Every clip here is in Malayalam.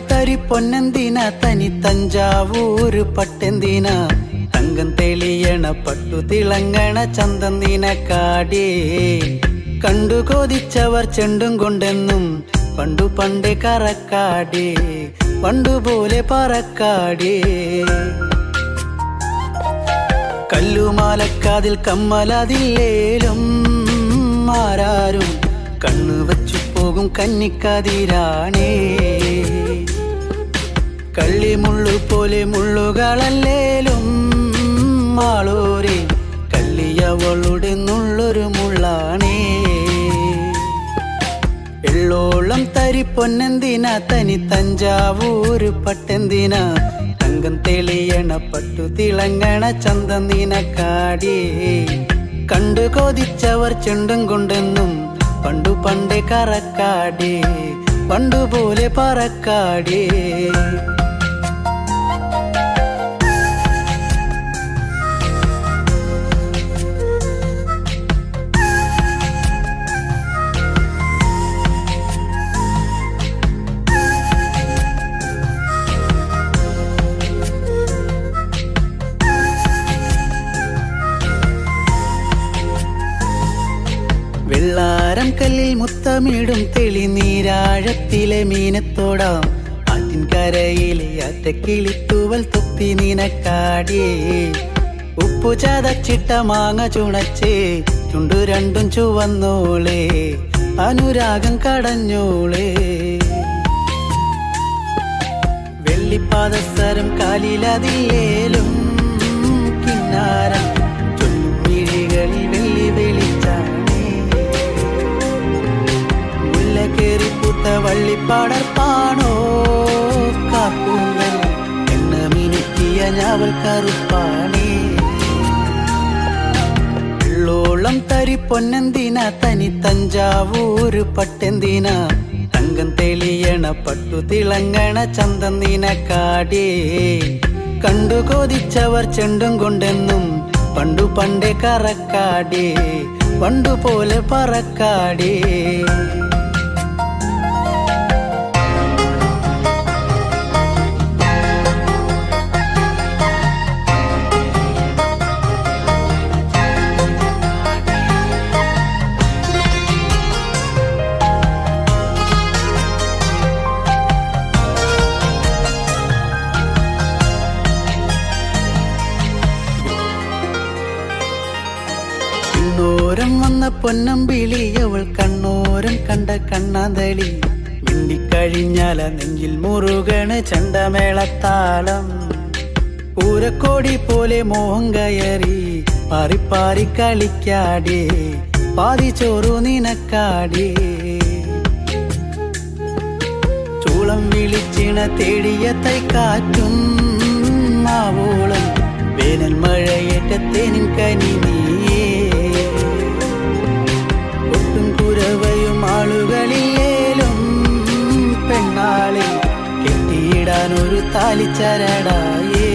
തരി പൊന്നെന്തിന തനി തഞ്ചാവൂര് പട്ടെന്തിന തങ്കം തെളിയണ പട്ടു തിളങ്ങണ ചന്തന്തിന കാടേ കണ്ടു കൊതിച്ചവർ ചെണ്ടും കൊണ്ടെന്നും പണ്ടു പണ്ടേ കറക്കാടേ പണ്ടുപോലെ പറക്കാടേ കല്ലുമാലക്കാതിൽ കമ്മലതില്ലേലും ആരാരും കണ്ണു വച്ചു പോകും കന്നിക്കതിരാണേ കള്ളിമുള്ളു പോലെ മുള്ളുകളല്ലേലും ആളൂരെ കള്ളിയവളുടെ നുള്ളൊരു മുള്ളാണേ എള്ളോളം തരി പൊന്നെന്തിന തനി തഞ്ചാവൂര് പട്ടെന്തിന തങ്കം തെളിയണ പട്ടു തിളങ്ങണ ചന്തന്തിന കാടേ കണ്ടു കൊതിച്ചവർ ചെണ്ടും കൊണ്ടെന്നും പണ്ടു പണ്ടേ കറക്കാടേ പണ്ടുപോലെ പറക്കാടേ വെള്ളാരം കല്ലിൽ മുത്തമിടും തെളിനീരാഴത്തിലെ മീനത്തോടാം ആറ്റിൻകരയിലെ അറ്റക്കിളിത്തൂവൽ തൊപ്പി നിനക്കാടേ ഉപ്പു ചതച്ചിട്ട മാങ്ങ ചുണച്ചേ ചുണ്ടു രണ്ടും ചുവന്നോളേ അനുരാഗം കടഞ്ഞോളേ വെള്ളിപ്പാദസരം കാലിലതിലേലും കിന്നാരം ചൊല്ലും മിഴികളിൽ വെള്ളി വെളിച്ചാണ് കേറിപ്പൂത്ത വള്ളിപ്പാടർപ്പാണോ കാക്കൂന്തൽ എണ്ണ മിനുക്കിയ ഞാവൽ കറുപ്പാണേ എള്ളോളം തരി പൊന്നെന്തിന തനി തഞ്ചാവൂര് പട്ടെന്തിന തങ്കം തെളിയണ പട്ടു തിളങ്ങണ ചന്തന്തിന കാടേ കണ്ടു കൊതിച്ചവർ ചെണ്ടും കൊണ്ടെന്നും പണ്ടു പണ്ടേ കറക്കാടേ പണ്ടുപോലെ പറക്കാടേ വന്ന പൊന്നമ്പിളി അവൾ കണ്ണോരം കണ്ട കണ്ണാന്തളി മിണ്ടിക്കഴിഞ്ഞാല നെഞ്ചിൽ മുറുകണ ചണ്ടമേളത്താളം പൂരക്കോടി പോലെ മോഹം കയറി പാറിപ്പാറി കളിക്കാടേ പാതി ചോറു നിനക്കാടേ ചൂളം വിളിച്ചിണ തേടിയ തൈക്കാറ്റും മാവോളം വേനൽ മഴയേറ്റ തേനിൻ കനിനിയേ കുരവയും ആളുകളിലേലും പെണ്ണാളെ കെട്ടിയിടാനൊരു താലിച്ചരടായേ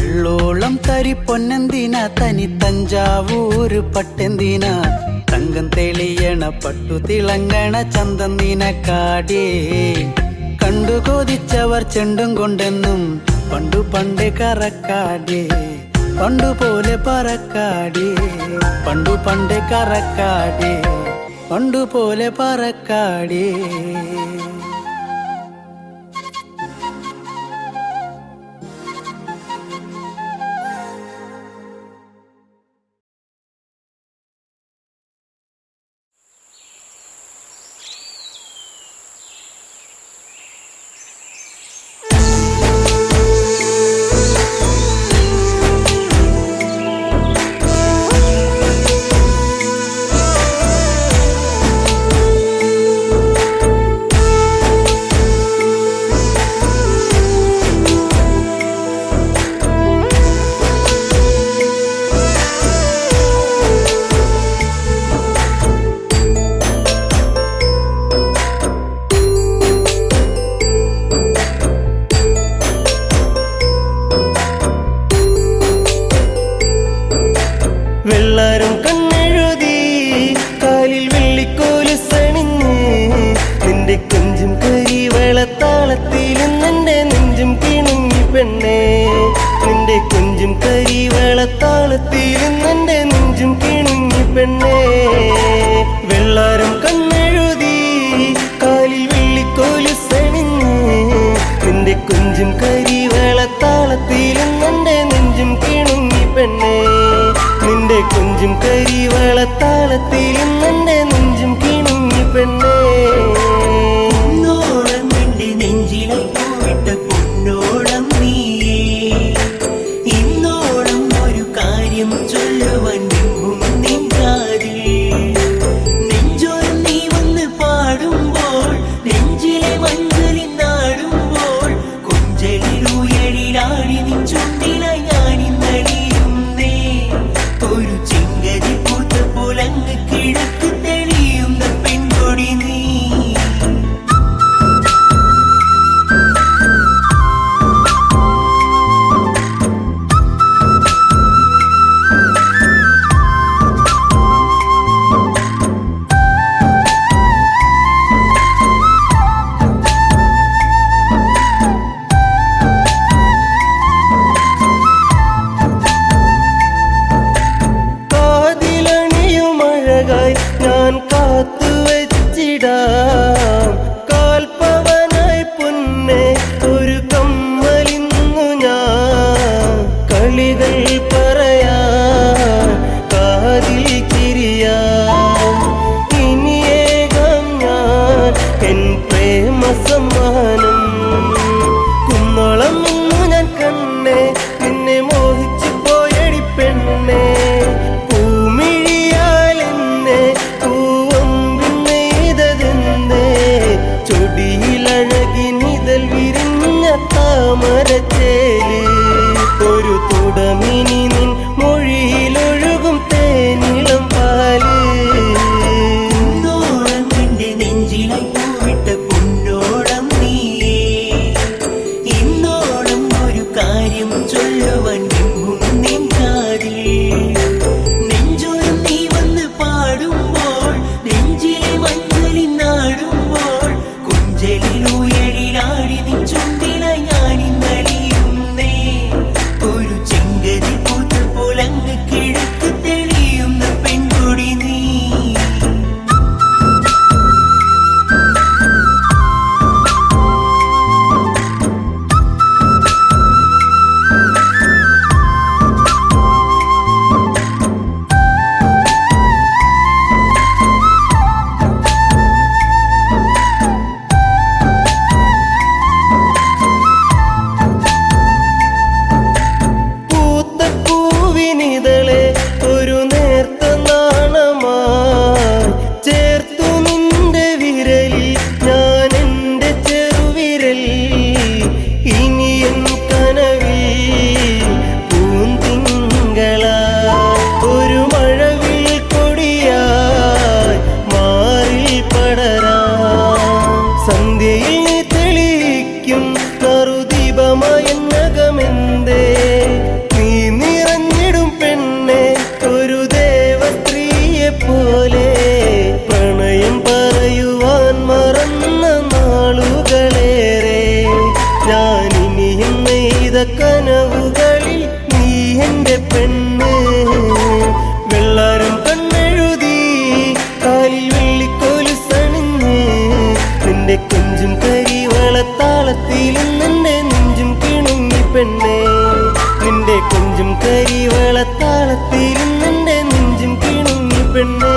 എള്ളോളം തരി പൊന്നെന്തിന തനി തഞ്ചാവൂര് പട്ടെന്തിന തങ്കം തെളിയണ പട്ടു തിളങ്ങണ ചന്തന്തിന കാടേ കണ്ടു കൊതിച്ചവർ ചെണ്ടും കൊണ്ടെന്നും പണ്ടു പണ്ടേ കറക്കാടേ പണ്ടുപോലെ പറക്കാടേ പണ്ടു പണ്ടേ കറക്കാടേ പണ്ടുപോലെ പറക്കാടേ കൊഞ്ചും കരിവളത്താളത്തിലും എൻ്റെ നെഞ്ചും കിണുങ്ങി പെണ്ണേ. നിന്റെ കൊഞ്ചും കരിവളത്താളത്തിലും എൻ്റെ നെഞ്ചും കിണുങ്ങി പെണ്ണേ. പൊന്നോളം നിന്റെ നെഞ്ചിലെ പൂവിട്ട പൊന്നോളം നീയേ. ഇന്നോളം ഒരു കാര്യം ചൊല്ലുവാൻ നിന്നും നിൻ കാതിൽ. നെഞ്ചോരം നീ വന്ന് പാടുമ്പോൾ നെഞ്ചിലെ മഞ്ചലിൽ നാടുമ്പോൾ കൊഞ്ചലിലുയരിലാടി നിൻ ചുണ്ടിലായി ഞാനിന്നലിയുന്നേ. ഒരു ചെങ്കതി പൂത്ത പോലങ്ങ് കിഴക്ക് തെളിയുന്ന പെൺകൊടി നീ. കാതിലണിയുമഴകായി ഞാൻ കാത്തുവച്ചിടാം. കാൽപ്പവനായി പൊന്നെ ഒരു കമ്മലിന്നു ഞാൻ. കളികൾ പറയാൻ കാതിൽ ചിരിയാം. ഇനിയേകാം ഞാൻ എൻ പ്രേമ സമ്മാനം. കുന്നോളം ഇന്നു ഞാൻ കണ്ണേ നിന്നെ മോഹിച്ചു പോയടി പെണ്ണേ. പൂമിഴിയാലെന്നെ പൂവമ്പിന്നെയ്തതെന്നേ. ചൊടിയിലഴകിനിതൽ വിരിഞ്ഞ താമരച്ചേല്. ഒരു തുടമിനി നിൻ മൊഴിയിലൊഴുകും തേനിളം പാല്. പൊന്നോളം നിന്റെ നെഞ്ചിലെ പൂവിട്ട പൊന്നോളം നീയേ. ഇന്നോളം ഒരു കാര്യം ചൊല്ലുവാൻ നിന്നും നിൻ കാതിൽ. നെഞ്ചോരം നീ വന്ന് പാടുമ്പോൾ നെഞ്ചിലെ മഞ്ചലിൽ നാടുമ്പോൾ കൊഞ്ചലിലുയരിലാടി നിൻ ചുണ്ടിലായി ഞാനിന്നലിയുന്നേ. ഒരു ചെങ്കതി പൂത്ത പോലങ്ങ് കിഴക്ക് തെളിയുന്ന പെൺകൊടി നീ. പൂത്ത പൂവിനിതളെ ഒരു നേർത്ത നാണമായി ചേർത്തു നിന്റെ വിരലിൽ ഞാൻ എൻ്റെ ചെറുവിരൽ. ഇനി എൻ കനവിൽ പൂന്തിങ്കളായി ഒരു മഴവിൽ കൊടിയായി മാറിൽ പടരാം. സന്ധ്യയിൽ നീ തെളിയിക്കും നറുദീപമായെന്നകമെന്തേ. നീ നിറഞ്ഞിടും പെണ്ണെ ഒരു ദേവസ്ത്രീയെ പോലെ. പ്രണയം പറയുവാൻ മറന്ന നാളുകളേറെ. ഞാനിനിയും നെയ്ത കനവുകളിൽ നീ എൻ്റെ പെണ്ണ്. വെള്ളാരം കണ്ണെഴുതി കാലിൽ വെള്ളിക്കോലുസണിഞ്ഞ് നിന്റെ കൊഞ്ചും കരിവളത്താളത്തിലും നിന്റെ നെഞ്ചും കിണുങ്ങി പെണ്ണേ. നിന്റെ കൊഞ്ചും കരിവളത്താളത്തിലും നിന്റെ നെഞ്ചും കിണുങ്ങി പെണ്ണേ.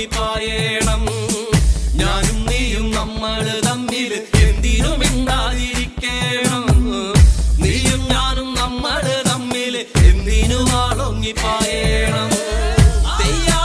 പായണം ഞാനും നീയും നമ്മൾ തമ്മിൽ എന്തിനു മിണ്ടാതിരിക്കണം നീയും ഞാനും നമ്മൾ തമ്മിൽ എന്തിനു വാളൊങ്ങി പായണം തെയ്യാ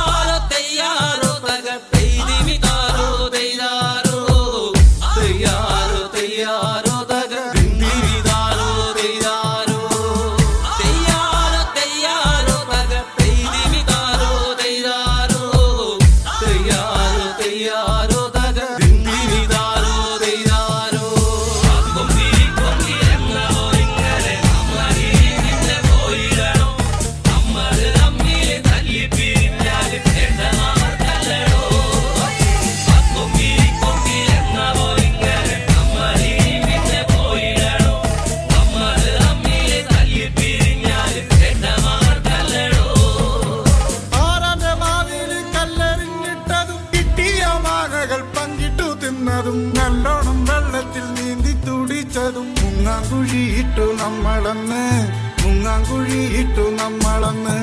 മുങ്ങാങ്കുഴിയിട്ടു നമ്മളന്ന്.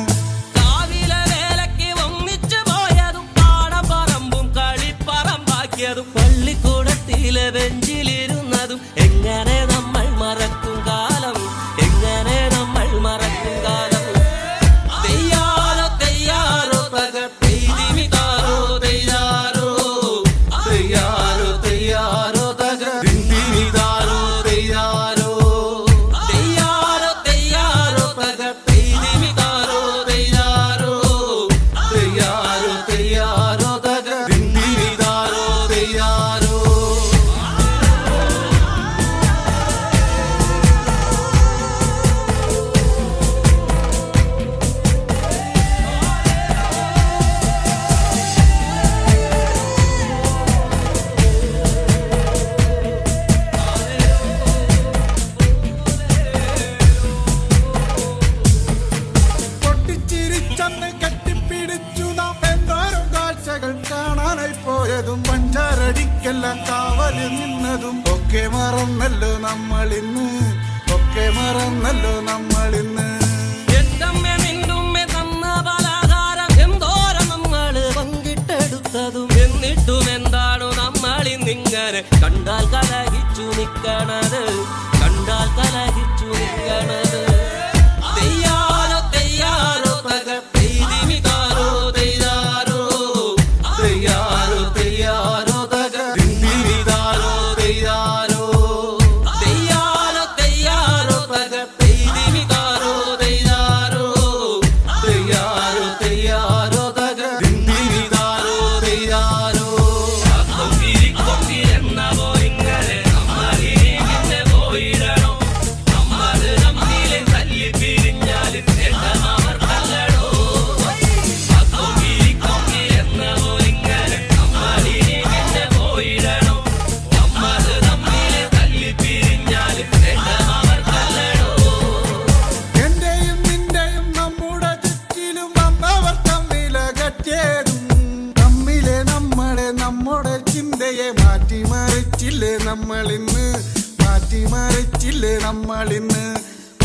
കാവിലെ വേലയ്ക്ക് ഒന്നിച്ചു പോയതും പാടപ്പറമ്പും കളിപ്പറമ്പാക്കിയതും പള്ളിക്കൂടത്തിലെ ബെഞ്ചിലിരുന്നതും എങ്ങനെ നമ്മൾ മറക്കും കാലം, എങ്ങനെ നമ്മൾ മറക്കും കാലം. തെയ്യാറോ തെയ്യാറോ തകർത്തിമിതാരോ തെയ്യാറോ തെയ്യാറോ തെയ്യാറോ തകർത്തിമിതാരോ തെയ്യാറോ തെയ്യാറോ തെയ്യാറോ തകർത്തിമിതാരോ തെയ്യാറോ തെയ്യാറോ തെയ്യാറോ തകർത്തിമിതാരോ തെയ്യാറോ. പൊട്ടിച്ചിരിച്ചന്ന് കെട്ടിപ്പിടിച്ചു നാം എന്തോരം കാഴ്ചകൾ കാണാനായി പോയതും പഞ്ചാരടിക്കെല്ലാം കാവല് നിന്നതും ഒക്കെ മറന്നല്ലോ നമ്മളിന്ന്, ഒക്കെ മറന്നല്ലോ നമ്മളിന്ന്. എന്തമ്മ നിന്നുമ്മ തന്ന പലഹാരം എന്തോരം നമ്മള് പങ്കിട്ടെടുത്തതും എന്നിട്ടും എന്താണു നമ്മളിന്നിങ്ങനെ കണ്ടാൽ കലഹിച്ചു നിക്കണത്, കണ്ടാൽ കലഹിച്ചു നിക്കണത്. തെയ്യാറോ തെയ്യാറോ തകർത്തിമിതാരോ തെയ്യാറോ തെയ്യാറോ തെയ്യാറോ തകർത്തിമിതാരോ തെയ്യാറോ തെയ്യാറോ തെയ്യാറോ തകർത്തിമിതാരോ തെയ്യാറോ തെയ്യാറോ തെയ്യാറോ തകർത്തിമിതാരോ തെയ്യാറോ. കൊമ്പിരിക്കൊമ്പിരെന്ന പോയിങ്ങനെ നമ്മളിങ്ങനെ പോയിടണോ, നമ്മള് തമ്മില് തല്ലി പിരിഞ്ഞാല് നേട്ടം അവർക്കല്ലടോ. കൊമ്പിരിക്കൊമ്പിരെന്ന പോയിങ്ങനെ നമ്മളിങ്ങനെ പോയിടണോ, നമ്മള് തമ്മില് തല്ലി പിരിഞ്ഞാല് നേട്ടം അവർക്കല്ലടോ. എന്റെയും നിന്റെയും നമ്മുടെ ചുറ്റിലും വന്നവർ തമ്മിലകറ്റേതും തമ്മിലെ നമ്മളെ നമ്മുടെ ചിന്തയെ മാറ്റിമറിച്ചില്ലേ നമ്മളിന്ന്, മാറ്റിമറിച്ചില്ലേ നമ്മളിന്ന്.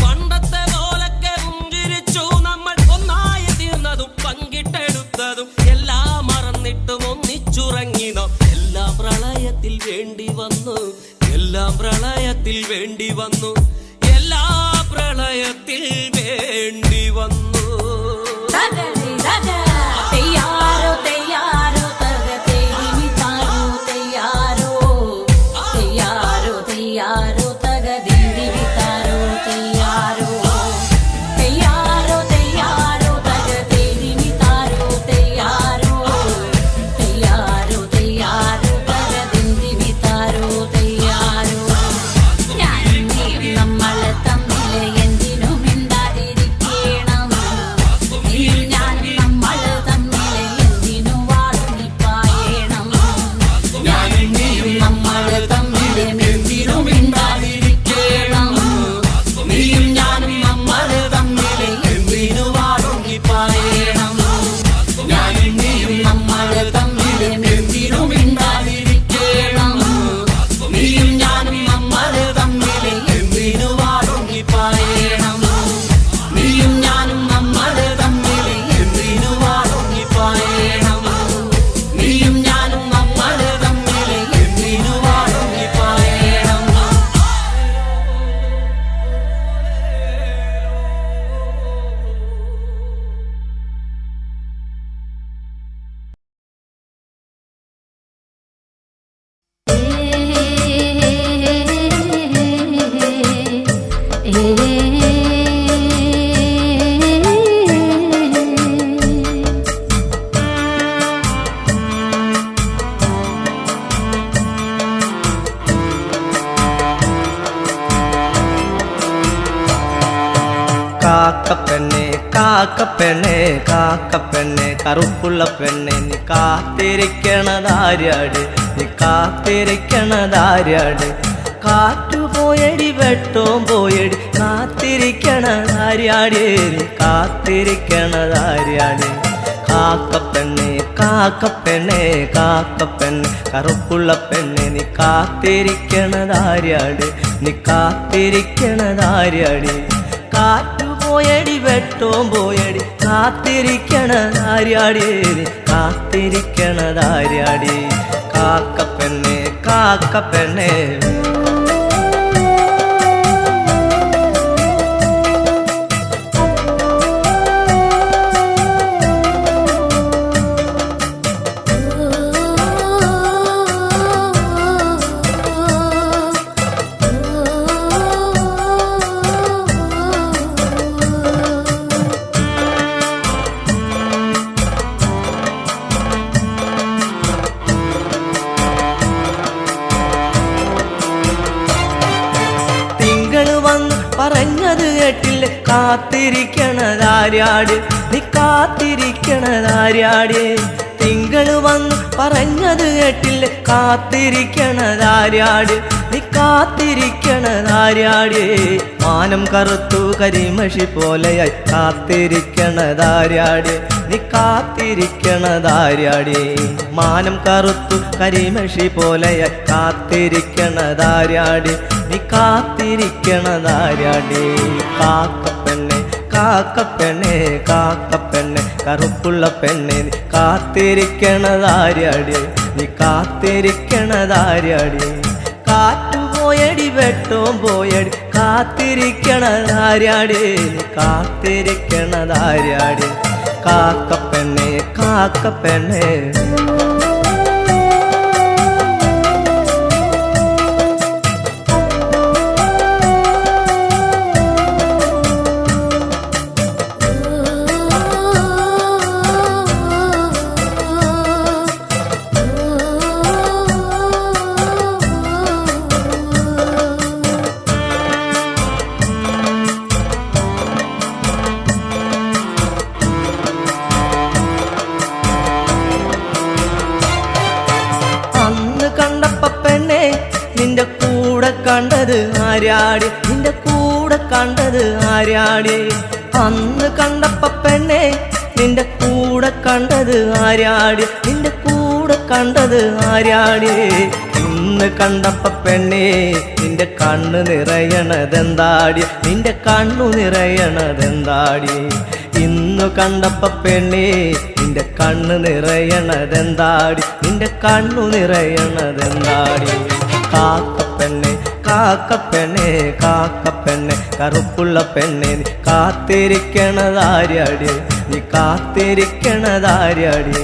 പണ്ടത്തെ പോലൊക്കെ പുഞ്ചിരിച്ചു നമ്മൾ ഒന്നായി തീർന്നതും പങ്കിട്ടെടുത്തതും എല്ലാം മറന്നിട്ടും ഒന്നിച്ചുറങ്ങി നാം. എല്ലാം പ്രളയത്തിൽ വേണ്ടി വന്നു, എല്ലാം പ്രളയത്തിൽ വേണ്ടി വന്നു, എല്ലാ പ്രളയത്തിൽ വേണ്ടി വന്നു. തെയ്യാറോ തെയ്യാറോ തകർത്തിമിതാരോ തെയ്യാറോ തെയ്യാറോ തെയ്യാറോ തകർത്തിമിതാരോ തെയ്യാറോ തെയ്യാറോ തെയ്യാറോ തകർത്തിമിതാരോ തെയ്യാറോ തെയ്യാറോ തെയ്യാറോ തകർത്തിമിതാരോ തെയ്യാറോ. ഞാനും നീയും നമ്മള് തമ്മില് എന്തിനും മിണ്ടാതിരിക്കണം, നീയും ഞാനും നമ്മള് തമ്മില് എന്തിനു വാളുനിപ്പായണം. ഞാനും നീയും നമ്മള് തമ്മില് എന്തിനു മിണ്ടാതിരിക്കണം, നീയും ഞാനും നമ്മള് തമ്മില് എന്തിനു വാളുനിപ്പായണം. ഞാനും നീയും നമ്മള് തമ്മില് എന്തിനു മിണ്ടാതിരിക്കണം, നീയും ഞാനും നമ്മള് തമ്മില് എന്തിനു വാളുനിപ്പായണം. നീയും ഞാനും നമ്മള് തമ്മില് എന്തിനു വാളുനിപ്പായണം, നീയും ഞാനും നമ്മള് തമ്മില് എന്തിനു വാളുനിപ്പായണം. കാക്കപ്പെണ്ണെ കാക്കപ്പെണ്ണെ കാക്കപ്പെണ്ണെ കറുപ്പുള്ള പെണ്ണെ നീ കാത്തിരിക്കണതാര്യാട്, നീ കാത്തിരിക്കണതാര്യാട്. കാറ്റുപോയടി വെട്ടവും പോയടി കാത്തിരിക്കണതാര്യാട്, നീ കാത്തിരിക്കണതാര്യാട്. കാക്കപ്പെണ്ണെ കാക്കപ്പെണ്ണെ കാക്കപ്പെണ്ണെ കറുപ്പുള്ള പെണ്ണെ നീ കാത്തിരിക്കണതാര്യാട്, നീ കാത്തിരിക്കണതാര്യാട്. കാറ്റു കാറ്റുപോയടി വെട്ടോം പോയടി കാത്തിരിക്കണതാര്യാടി കാത്തിരിക്കണതാര്യാടി കാക്കപ്പെണ്ണേ കാക്കപ്പെണ്ണേ പറഞ്ഞത് കേട്ടില്ലേ കാത്തിരിക്കണതാര്യാട് നീ കാത്തിരിക്കണതാര്യാട് തിങ്കൾ വന്ന് പറഞ്ഞത് കേട്ടില്ലേ കാത്തിരിക്കണതാര്യാട് നീ കാത്തിരിക്കണതാര്യാട് മാനം കറുത്തു കരിമഷി പോലെയായി കാത്തിരിക്കണതാര്യാട് നീ കാത്തിരിക്കണതാര്യാട് മാനം കറുത്തു കരിമഷി പോലെയായി കാത്തിരിക്കണതാര്യാട് നീ കാത്തിരിക്കണതാര്യാടി കാക്കപ്പെണ്ണെ കാക്കപ്പെണ്ണെ കാക്കപ്പെണ്ണെ കറുപ്പുള്ള പെണ്ണെ നീ കാത്തിരിക്കണതാര്യാടി നീ കാത്തിരിക്കണതാര്യാടി കാറ്റുപോയടി വെട്ടോം പോയടി കാത്തിരിക്കണതാര്യാടി നീ കാത്തിരിക്കണതാര്യാടി കാക്കപ്പെണ്ണെ കാക്കപ്പെണ്ണെ നിന്റെ കൂടെ കണ്ടത് ആര്യാടി നിന്റെ കൂടെ കണ്ടത് ആര്യാടി അന്ന് കണ്ടപ്പ പെണ്ണെ നിന്റെ കൂടെ കണ്ടത് ആര്യാടി നിന്റെ കൂടെ കണ്ടത് ആര്യാടി ഇന്ന് കണ്ടപ്പ പെണ്ണെ നിന്റെ കണ്ണ് നിറയണതെന്താടി നിന്റെ കണ്ണു നിറയണതെന്താടി ഇന്നു കണ്ടപ്പ പെണ്ണെ നിന്റെ കണ്ണ് നിറയണതെന്താടി നിന്റെ കണ്ണു നിറയണതെന്താടി കാക്കപ്പെണ്ണെ കാക്കപ്പെണ്ണെ കാക്കപ്പെണ്ണെ കറുപ്പുള്ള പെണ്ണെ നീ കാത്തിരിക്കണതാര്യാടി നീ കാത്തിരിക്കണതാര്യാടി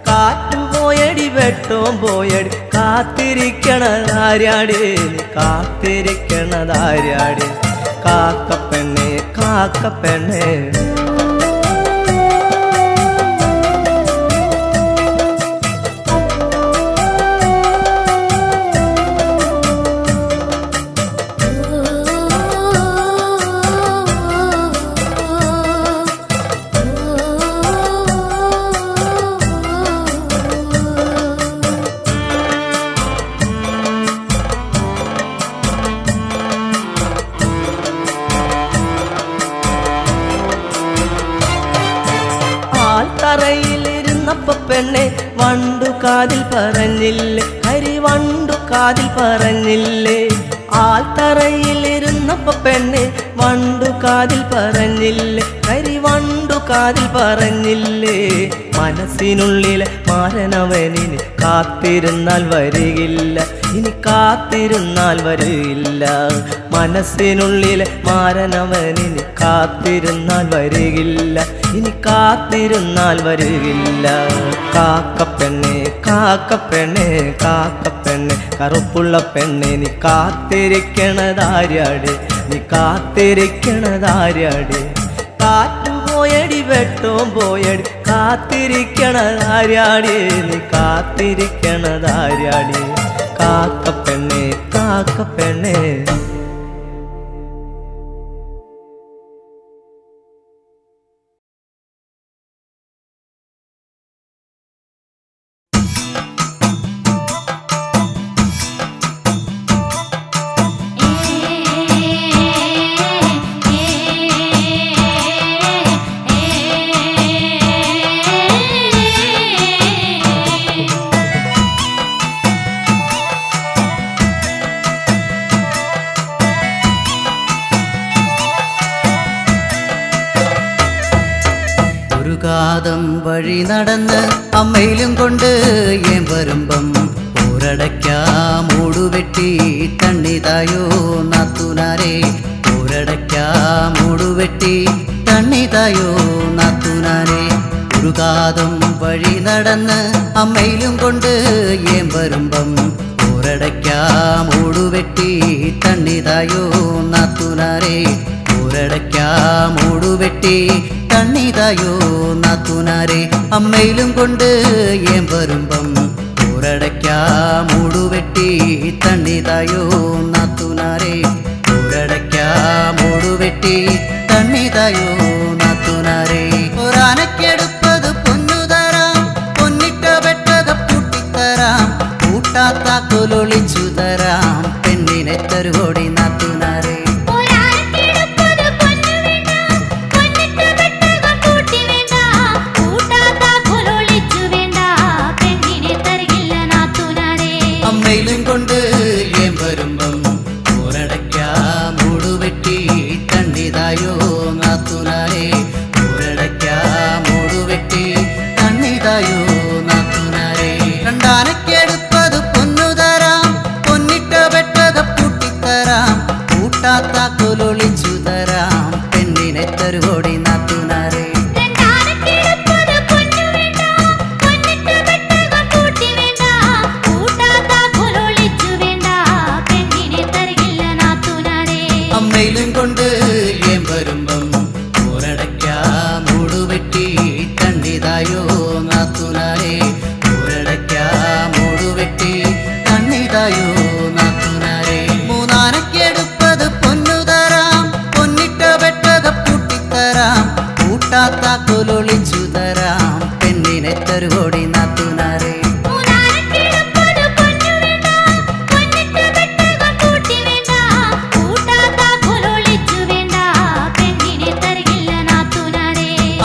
കാറ്റുപോയടി വെട്ടോം പോയടി കാത്തിരിക്കണതാര്യാടി നീ കാത്തിരിക്കണതാര്യാടി കാക്കപ്പെണ്ണെ കാക്കപ്പെണ്ണെ തറയിലിരുന്നപ്പ പെണ്ണെ വണ്ടു കാതിൽ പറഞ്ഞില്ലേ കരിവണ്ടു കാതിൽ പറഞ്ഞില്ലേ ആൽത്തറയിലിരുന്നപ്പ പെണ്ണെ വണ്ടു കാതിൽ പറഞ്ഞില്ലേ കരിവണ്ടു കാതിൽ പറഞ്ഞില്ലേ മനസ്സിനുള്ളിലെ മാരനവനിന് കാത്തിരുന്നാൽ വരികില്ല ഇനി കാത്തിരുന്നാൽ വരികില്ല മനസ്സിനുള്ളിലെ മാരനവനിന് കാത്തിരുന്നാൽ വരികില്ല ഇനി കാത്തിരുന്നാൽ വരികില്ല കാക്കപ്പെണ്ണെ കാക്കപ്പെണ്ണെ കാക്കപ്പെണ്ണെ കറുപ്പുള്ള പെണ്ണെ നീ കാത്തിരിക്കണതാര്യാടി നീ കാത്തിരിക്കണതാര്യാടി കാറ്റുപോയടി വെട്ടോം പോയടി കാത്തിരിക്കണതാര്യാടി നീ കാത്തിരിക്കണതാര്യാടി കാക്കപ്പെണ്ണെ കാക്കപ്പെണ്ണെ കാതം വഴി നടന്ന് അമ്മയിലും കൊണ്ട് ഏൻ വരുമ്പം ഒരടയ്ക്കാ മൂടുവെട്ടി തണ്ണിതായോ നാത്തുനാരെ ഒരടയ്ക്കാ മൂടുവെട്ടി തണ്ണിതായോ നാത്തുനാരെ ഒരു കാതം വഴി നടന്ന് അമ്മയിലും കൊണ്ട് ഏൻ വരുമ്പം ഒരടയ്ക്കാ മൂടുവെട്ടി തണ്ണിതായോ നാത്തുനാരെ ഒരടയ്ക്കാ മൂടുവെട്ടി തണ്ണിതായോ നാത്തുനാരെ അമ്മയിലും കൊണ്ട് ഏൻ വരുമ്പം ഒരടയ്ക്കാ മൂടുവെട്ടി തണ്ണിതായോ നാത്തുനാരെ ഒരടയ്ക്കാ മൂടുവെട്ടി തണ്ണിതായോ നാത്തുനാരെ ഒരാനക്കെടുപ്പത് പൊന്നുതരാം പൊന്നിട്ട വെട്ടക പൂട്ടിത്തരാം കൂട്ടാത്ത കൊലൊളിച്ചു തരാം പെണ്ണിനെ തരുവോടി നാത്തുനാരെ അമ്മയിലും കൊണ്ട് ഏൻ വരുമ്പം ഒരടയ്ക്കാ മൂടുവെട്ടി തണ്ണിതായോ നാത്തുനാരെ ഒരടയ്ക്കാ മൂടുവെട്ടി തണ്ണിതായോ നാത്തുനാരെ രണ്ടാനക്കെടുപ്പത് പൊന്നുതരാം പൊന്നിട്ട വെട്ടക പൂട്ടിത്തരാം കൂട്ടാത്ത കൊലൊളിച്ചു തരാം പെണ്ണിനെ തരുവോടി നാത്തുനാരെ അമ്മയിലും കൊണ്ട് ഏൻ വരുമ്പം ഒരടയ്ക്കാ മൂടുവെട്ടി തണ്ണിതായോ നാത്തുനാരെ ഒരടയ്ക്കാ മൂടുവെട്ടി തണ്ണിതായോ നാത്തുനാരെ മൂന്നാനക്കെടുപ്പത് പൊന്നുതരാം പൊന്നിട്ട വെട്ടക പൂട്ടിത്തരാം കൂട്ടാത്ത കൊലൊളിച്ചു തരാം പെണ്ണിനെ തരുവോടി നാത്തുനാരെ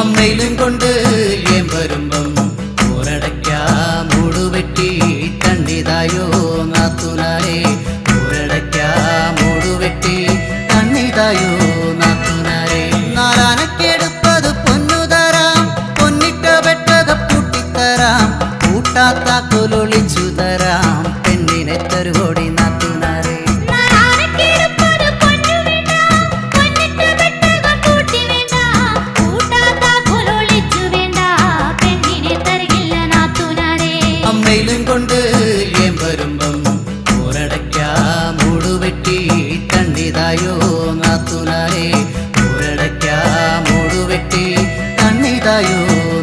അമ്മയിലും കൊണ്ട് ഏൻ വരുമ്പം ഒരടയ്ക്കാ മൂടുവെട്ടി തണ്ണിതായോ നാത്തുനാരെ ഒരടയ്ക്കാ മൂടുവെട്ടി തണ്ണിതായോ നാത്തുനാരെ നാലാനക്കെടുപ്പത് പൊന്നുതരാം പൊന്നിട്ട വെട്ടക പൂട്ടിത്തരാം കൂട്ടാത്ത കൊലൊളിച്ചു തരാം പെണ്ണിനെ തരുവോടി നാത്തുനാരെ അമ്മയിലും കൊണ്ട് ഏൻ വരുമ്പം ഒരടയ്ക്കാ മൂടുവെട്ടി തണ്ണിതായോ നാത്തുനാരെ ഒരടയ്ക്കാ മൂടുവെട്ടി തണ്ണിതായോ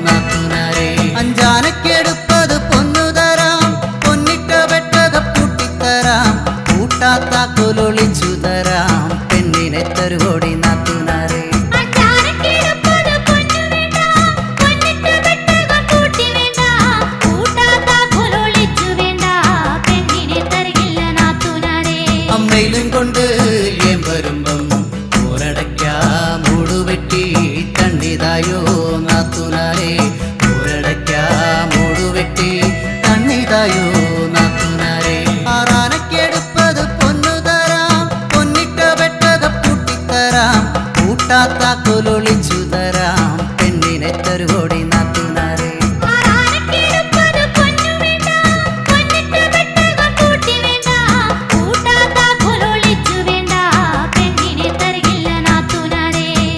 നാത്തുനാരെ അഞ്ചാനക്കെടുപ്പത് പൊന്നുതരാം പൊന്നിട്ട വെട്ടക പൂട്ടിത്തരാം കൂട്ടാത്ത കൊലൊളിച്ചു തരാം പെണ്ണിനെ തരുവോടി നാത്തുനാരെ അമ്മയിലും കൊണ്ട് ഏൻ വരുമ്പം ഒരടയ്ക്കാ മൂടുവെട്ടി തണ്ണിതായോ നാത്തുനാരെ ഒരടയ്ക്കാ മൂടുവെട്ടി തണ്ണിതായോ നാത്തുനാരെ ആറാനക്കെടുപ്പത് പൊന്നുതരാം പൊന്നിട്ട വെട്ടക പൂട്ടിത്തരാം കൂട്ടാത്ത കൊലൊളിച്ചു തരാം പെണ്ണിനെ തരുവോടി നാത്തുനാരെ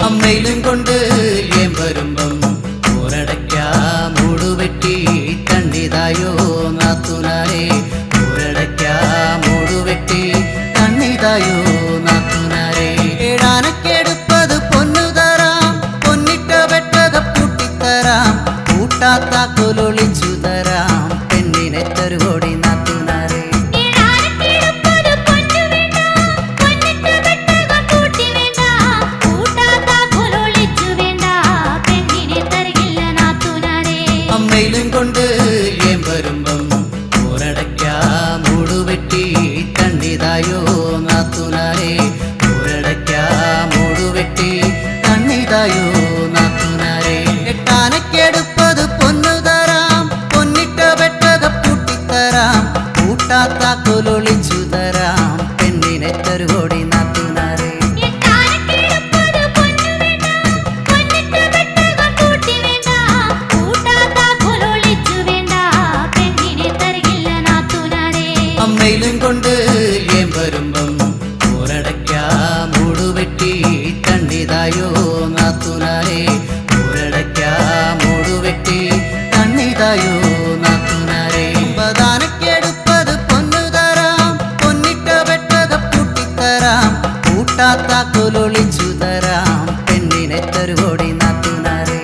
അമ്മയിലും കൊണ്ട് ഏൻ വരുമ്പം ഒരടയ്ക്കാ മൂടുവെട്ടി തണ്ണിതായോ നാത്തുനാരെ ഒരടയ്ക്കാ മൂടുവെട്ടി തണ്ണിതായോ നാത്തുനാരെ ഏഴാനക്കെടുപ്പത് പൊന്നുതരാം പൊന്നിട്ട വെട്ടക പൂട്ടിത്തരാം കൂട്ടാത്ത കൊലൊളിച്ചു തരാം പെണ്ണിനെ തരുവോടി നാത്തുനാരെ അമ്മയിലും കൊണ്ട് ഏൻ വരുമ്പം ഒരടയ്ക്കാ മൂടുവെട്ടി തണ്ണിതായോ നാത്തുനാരെ ഒരടയ്ക്കാ മൂടുവെട്ടി തണ്ണിതായോ നാത്തുനാരെ എട്ടാനക്കെടുപ്പത് പൊന്നുതരാം പൊന്നിട്ട വെട്ടക പൂട്ടിത്തരാം കൂട്ടാത്ത കൊലൊളിച്ചു തരാം പെണ്ണിനെ തരുവോടി നാത്തുനാരെ നാത്തുനാരെ ഊരടയ്ക്കാം മൂടുവെട്ടി തണ്ണിതായോ നാത്തുനാരെ ബദാനക്കെടുപ്പത് പൊന്നു തരാം പൊന്നിട്ട വെട്ടക പൂട്ടിത്തരാം കൂട്ടാത്ത കൊലൊളിച്ചു തരാം പെണ്ണിനെ തരുവോടി നാത്തുനാരെ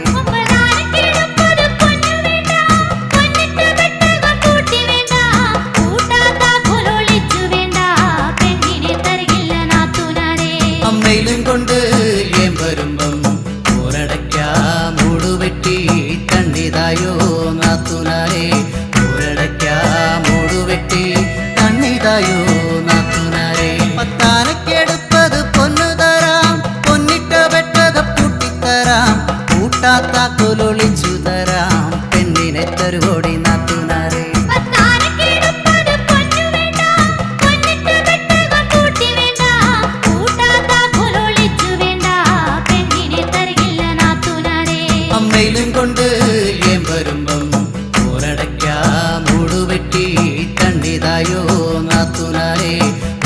അമ്മയിലും കൊണ്ട് ഏം വരുമ്പം ഊരടയ്ക്കാം മൂടുവെട്ടി തണ്ണിതായോ നാത്തുനാരെ ഊരടയ്ക്കാം മൂടുവെട്ടി തണ്ണിതായോ നാത്തുനാരെ പത്താനക്കെടുപ്പത് പൊന്നു തരാം പൊന്നിട്ട വെട്ടക പൂട്ടിത്തരാം കൂട്ടാത്ത കൊലൊളിച്ചു തരാം പെണ്ണിനെ തരുവോടി നാത്തുനാരെ അമ്മയിലും കൊണ്ട് ഏം വരുമ്പം ഊരടയ്ക്കാം മൂടുവെട്ടി തണ്ണിതായോ നാത്തുനാരെ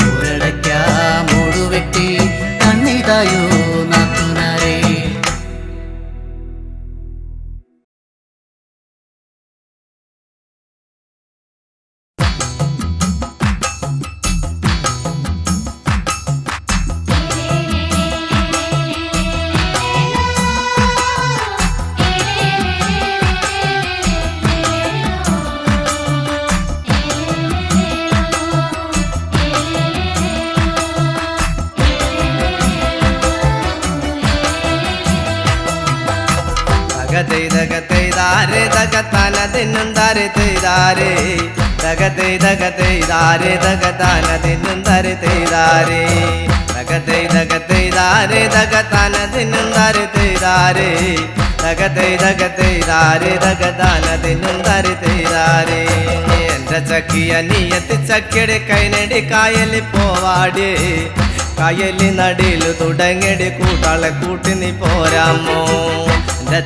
ഊരടയ്ക്കാം മൂടുവെട്ടി തണ്ണിതായോ നാത്തുനാരെ ദഗതൈദഗതൈദാരെ ദഗതാന ദിന്നുന്ദാരെ തൈദാരെ ദഗതൈദഗതൈദാരെ ദഗതാന ദിന്നുന്ദാരെ തൈദാരെ ദഗതൈദഗതൈദാരെ ദഗതാന ദിന്നുന്ദാരെ തൈദാരെ ദഗതൈദഗതൈദാരെ ദഗതാന ദിന്നുന്ദാരെ തൈദാരെ എന്റെ ചക്കിയ നീയത്തി ചക്കിയുടെ കൈനടി കായലിൽ പോവാടി കായലി നടിയില് തുടങ്ങടി കൂട്ടാളെ കൂട്ടി നീ പോരാമോ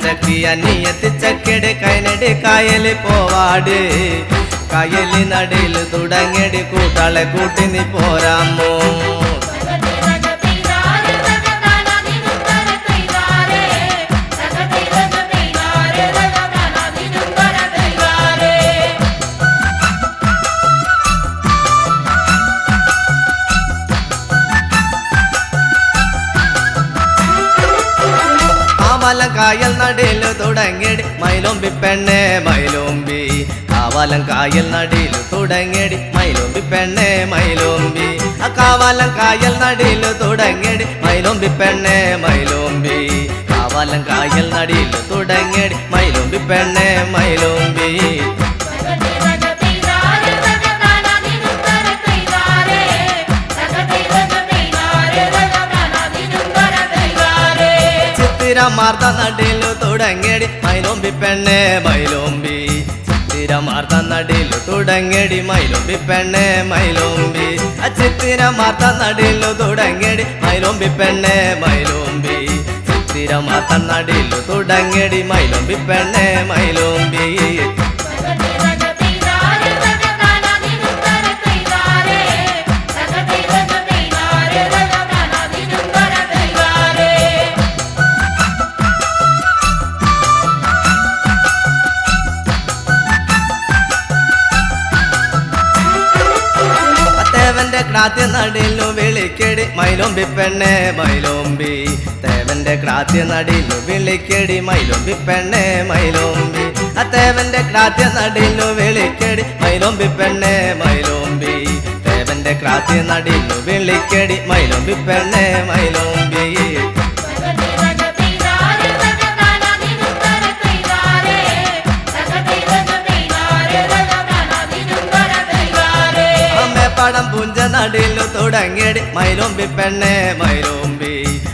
ചക്കിയ നീയത്തി ചക്കിയുടെ കൈനടി കായലിൽ പോവാടി കായലി നടിയില് തുടങ്ങടി കൂട്ടാളെ കൂട്ടി നീ പോരാമോ കാവലം കായൽ നടിയില് തുടങ്ങടി മൈലോമ്പി പെണ്ണെ മൈലോമ്പി കാവലം കായൽ നടിയില് തുടങ്ങടി മൈലോമ്പി പെണ്ണെ മൈലോമ്പി കാവലം കായൽ നടിയില് തുടങ്ങടി മൈലോമ്പി പെണ്ണെ മൈലോമ്പി കാവലം കായൽ നടിയില് തുടങ്ങടി മൈലോമ്പി പെണ്ണെ മൈലോമ്പി ചിത്തിരമാർത്ത നടിയില് തുടങ്ങടി മൈലോമ്പി പെണ്ണെ മൈലോമ്പി ചിത്തിരമാർത്ത നടിയില് തുടങ്ങടി മൈലോമ്പി പെണ്ണെ മൈലോമ്പി ചിത്തിരമാർത്ത നടിയില് തുടങ്ങടി മൈലോമ്പി പെണ്ണെ മൈലോമ്പി ചിത്തിരമാർത്ത നടിയില് തുടങ്ങടി മൈലോമ്പി പെണ്ണെ മൈലോമ്പി ക്രാത്യ നടിയിലു വിളിക്കടി മൈലോമ്പി പെണ്ണെ മൈലോമ്പി തേവന്റെ ക്രാത്യ നടിയിലു വിളിക്കടി മൈലോമ്പി പെണ്ണെ മൈലോമ്പി തേവന്റെ ക്രാത്യ നടിയിലു വിളിക്കടി മൈലോമ്പി പെണ്ണെ മൈലോമ്പി തേവന്റെ ക്രാത്യ നടിയിലു വിളിക്കടി മൈലോമ്പി പെണ്ണെ മൈലോമ്പി മേപ്പാടം പുഞ്ച നടിയിലു തുടങ്ങിയടി മൈലോമ്പി പെണ്ണെ മൈലോമ്പി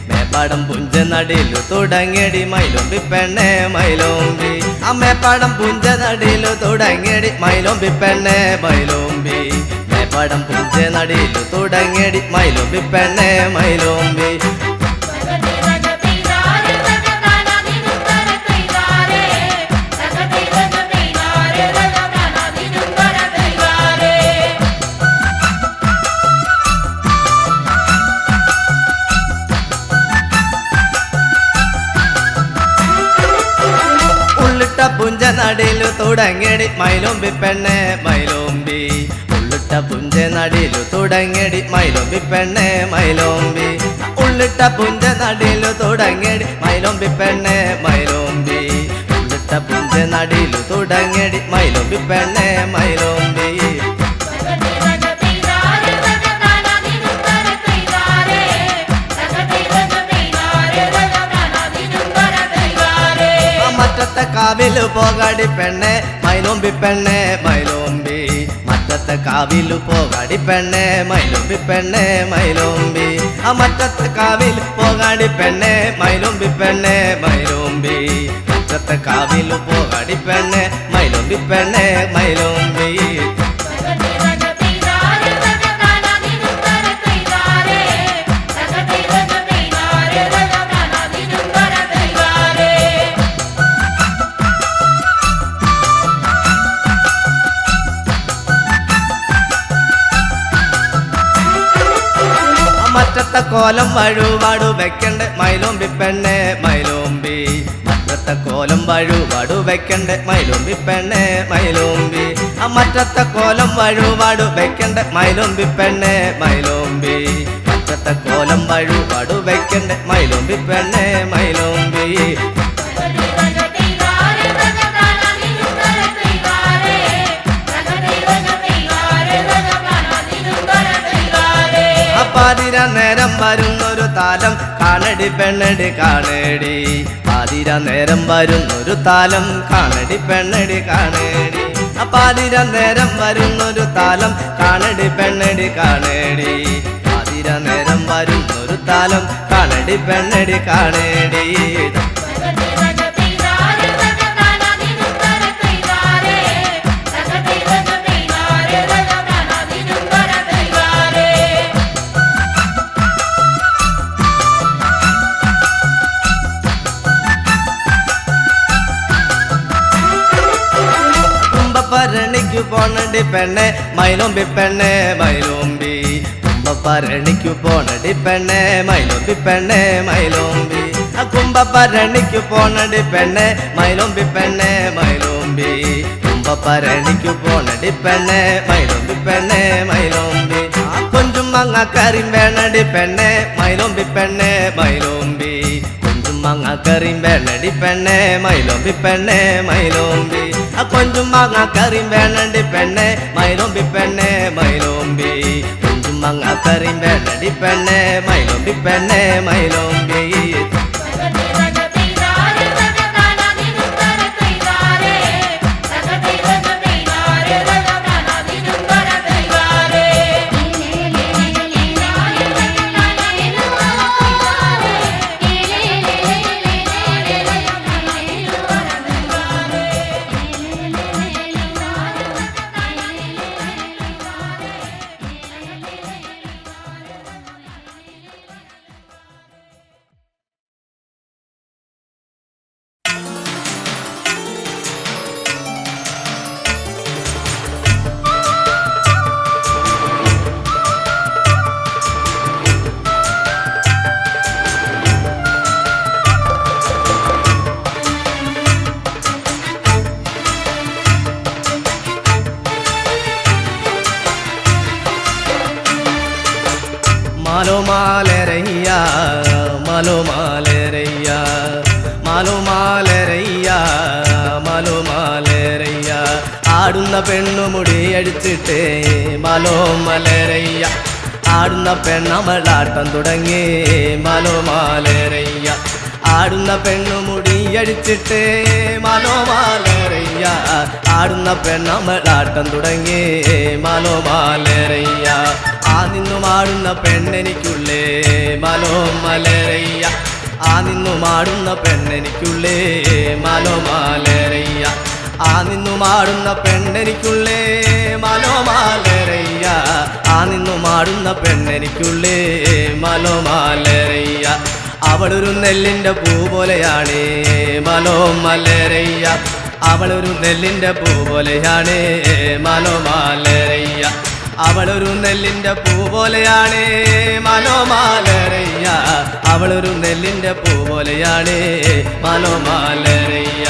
മേപ്പാടം പുഞ്ച നടിയിലു തുടങ്ങിയടി മൈലോമ്പി പെണ്ണെ മൈലോമ്പി മേപ്പാടം പുഞ്ച നടിയിലു തുടങ്ങിയടി മൈലോമ്പി പെണ്ണെ മൈലോമ്പി മേപ്പാടം പുഞ്ച നടിയിലു തുടങ്ങിയടി മൈലോമ്പി പെണ്ണെ മൈലോമ്പി നടിലു തുടങ്ങിയടി മൈലോമ്പി പെണ്ണെ മൈലോമ്പി ഉള്ളിട്ട പുഞ്ച നടിലു തുടങ്ങിയടി മൈലോമ്പി പെണ്ണെ മൈലോമ്പി ഉള്ളിട്ട പുഞ്ച നടിലു തുടങ്ങിയടി മൈലോമ്പി പെണ്ണെ മൈലോമ്പി ഉള്ളിട്ട പുഞ്ച നടിലു തുടങ്ങിയടി മൈലോമ്പി പെണ്ണെ മൈലോമ്പി മറ്റത്തെ കാവിലു പോകാടി പെണ്ണെ മൈലോമ്പി പെണ്ണെ മൈലോമ്പി മറ്റത്തെ കാവിലു പോകാടി പെണ്ണെ മൈലോമ്പി പെണ്ണെ മൈലോമ്പി മറ്റത്തെ കാവിലു പോകാടി പെണ്ണെ മൈലോമ്പി പെണ്ണെ മൈലോമ്പി മറ്റത്തെ കാവിലു പോകാടി പെണ്ണെ മൈലോമ്പി പെണ്ണെ മൈലോമ്പി മറ്റത്തെ കോലം വഴുവാടു വെക്കണ്ടേ മൈലോമ്പി പെണ്ണെ മൈലോമ്പി മറ്റത്തെ കോലം വഴുവാടു വെക്കണ്ടേ മൈലോമ്പി പെണ്ണെ മൈലോമ്പി മറ്റത്തെ കോലം വഴുവാടു വെക്കണ്ടേ മൈലോമ്പി പെണ്ണെ മൈലോമ്പി മറ്റത്തെ കോലം വഴുവാടു വെക്കണ്ടേ മൈലോമ്പി പെണ്ണെ മൈലോമ്പി പാതിര നേരം വരുന്നൊരു താലം കാണടി പെണ്ണടി കാണേടി പാതിര നേരം വരുന്നൊരു താലം കാണടി പെണ്ണടി കാണേടി പാതിര നേരം വരുന്നൊരു താലം കാണടി പെണ്ണടി കാണേടി പാതിര നേരം വരുന്നൊരു താലം കാണടി പെണ്ണടി കാണേടി പരണിക്കു പോണടി പെണ്ണെ മൈലോമ്പി പെണ്ണെ മൈലോമ്പി കുംഭപരണിക്കു പോണടി പെണ്ണെ മൈലോമ്പി പെണ്ണെ മൈലോമ്പി കുംഭപരണിക്കു പോണടി പെണ്ണെ മൈലോമ്പി പെണ്ണെ മൈലോമ്പി കുംഭപരണിക്കു പോണടി പെണ്ണെ മൈലോമ്പി പെണ്ണെ മൈലോമ്പി കൊഞ്ചും മങ്ങക്കറിയും വേണടി പെണ്ണെ മൈലോമ്പി പെണ്ണെ മൈലോമ്പി കൊഞ്ചും മങ്ങക്കറിയും വേണടി പെണ്ണെ മൈലോമ്പി പെണ്ണെ മൈലോമ്പി കൊഞ്ചും മങ്ങക്കറിയും വേണടി പെണ്ണെ മൈലോമ്പി പെണ്ണെ മൈലോമ്പി കൊഞ്ചും മങ്ങക്കറിയും വേണടി പെണ്ണെ മൈലോമ്പി പെണ്ണെ മൈലോമ്പി മാലോ മാലരയ്യ മാലോ മാലരയ്യ മാലോ മാലരയ്യ മാലോ മാലരയ്യ ആടുന്ന പെണ്ണുമുടി അടിച്ചിട്ടേ മാലോ മലരയ്യ ആടുന്ന പെണ്ണമളാട്ടം തുടങ്ങി മാലോ മാലരയ്യ ആടുന്ന പെണ്ണുമുടി അടിച്ചിട്ടേ മാലോ മാലരയ്യ ആടുന്ന പെണ്ണമളാട്ടം തുടങ്ങി മാലോ മാലരയ്യ നിന്നും ആടുന്ന പെണ്ണെനിക്കുള്ളേ മാലോ മലരയ്യ നിന്നും ആടുന്ന പെണ്ണെനിക്കുള്ളേ മാലോ മാലരയ്യ നിന്നും ആടുന്ന പെണ്ണെനിക്കുള്ളേ മാലോ മാലരയ്യ നിന്നും ആടുന്ന പെണ്ണെനിക്കുള്ളേ മാലോ മാലരയ്യ അവളൊരു നെല്ലിൻ്റെ പൂ പോലെയാണ് മാലോ മലരയ്യ അവളൊരു നെല്ലിൻ്റെ പൂ പോലെയാണ് മാലോ മാലരയ്യ അവളൊരു നെല്ലിൻ്റെ പൂ പോലെയാണ് മാലോ മാലരയ്യ അവളൊരു നെല്ലിൻ്റെ പൂ പോലെയാണ് മാലോ മാലരയ്യ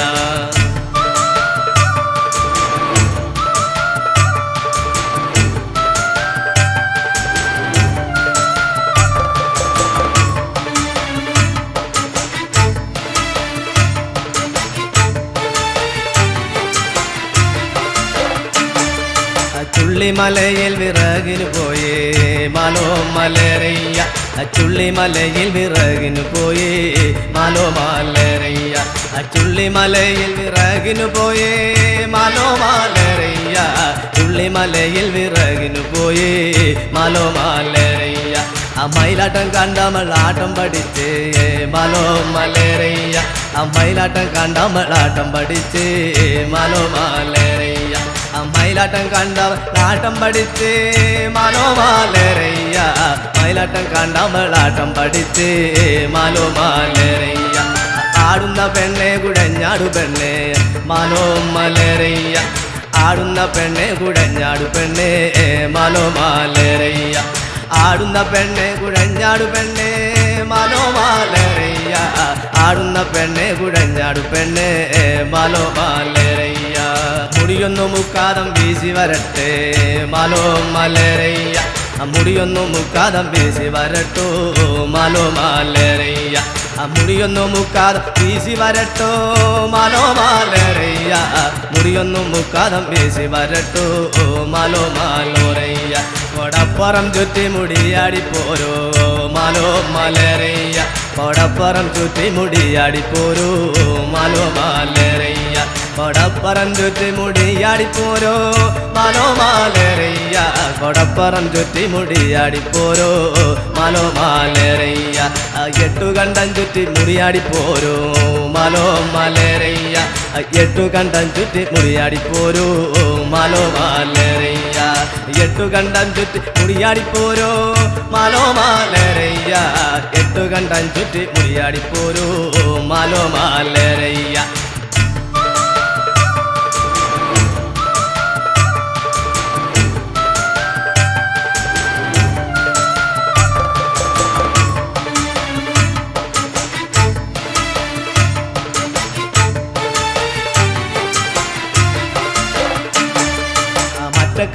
ചുള്ളിമലയിൽ വിറകിന് പോയേ മാലോ മലരയ്യ ചുള്ളിമലയിൽ വിറകിന് പോയേ മാലോ മലരയ്യ ചുള്ളിമലയിൽ വിറകിന് പോയേ മാലോ മലരയ്യ ചുള്ളിമലയിൽ വിറകിന് പോയേ മാലോ മലരയ്യ മയിലാട്ടം കണ്ടമൾ ആട്ടം പഠിച്ചേ മാലോ മലരയ്യ മയിലാട്ടം കണ്ടമൾ ആട്ടം പഠിച്ചേ മാലോ മലരയ്യ മയിലാട്ടം കണ്ടവൾ ആട്ടം പഠിച്ചേ മാലോ മലരയ്യ മയിലാട്ടം കണ്ടവൾ ആട്ടം പഠിച്ചേ മാലോ മലരയ്യ ആടുന്ന പെണ്ണെ കുടഞ്ഞാടു പെണ്ണെ മാലോ മലരയ്യ ആടുന്ന പെണ്ണെ കുടഞ്ഞാടു പെണ്ണെ മാലോ മലരയ്യ ആടുന്ന പെണ്ണെ കുഴഞ്ഞാടു പെണ്ണെ മാലോ മലരയ്യ ആടുന്ന പെണ്ണെ കുഴഞ്ഞാടു പെണ്ണെ മാലോ മലരയ്യ മുടിയൊന്നു മുക്കാതം വീശി വരട്ടെ മാലോ മലരയ്യ മുടിയൊന്നു മുക്കാതം വീശി വരട്ടോ മാലോ മലരയ്യ മുടിയൊന്നു മുക്കാതം വീശി വരട്ടോ മാലോ മലരയ്യ മുടിയൊന്നു മുക്കാതം വീശി വരട്ടോ മാലോ മലോരയ്യ കൊടപ്പുറം ചുറ്റി മുടിയാടി പോരോ മാലോ മലരയ്യ കൊടപ്പുറം ചുറ്റി മുടിയാടി പോരോ മാലോ മലരയ്യ കൊടപ്പുറം ചുറ്റി മുടിയാടി പോരോ മാലോ മലരയ്യ കൊടപ്പുറം ചുറ്റി മുടിയാടി പോരോ മാലോ മലരയ്യ എട്ടുകണ്ടം ചുറ്റി മുടിയാടി പോരോ മാലോ മലരയ്യ എട്ടുകണ്ടം ചുറ്റി മുടിയാടി പോരോ മാലോ മലരയ്യ എട്ടുകണ്ടം ചുറ്റി മുടിയാടി പോരോ മാലോ മലരയ്യ എട്ടുകണ്ടം ചുറ്റി മുടിയാടി പോരോ മാലോ മലരയ്യ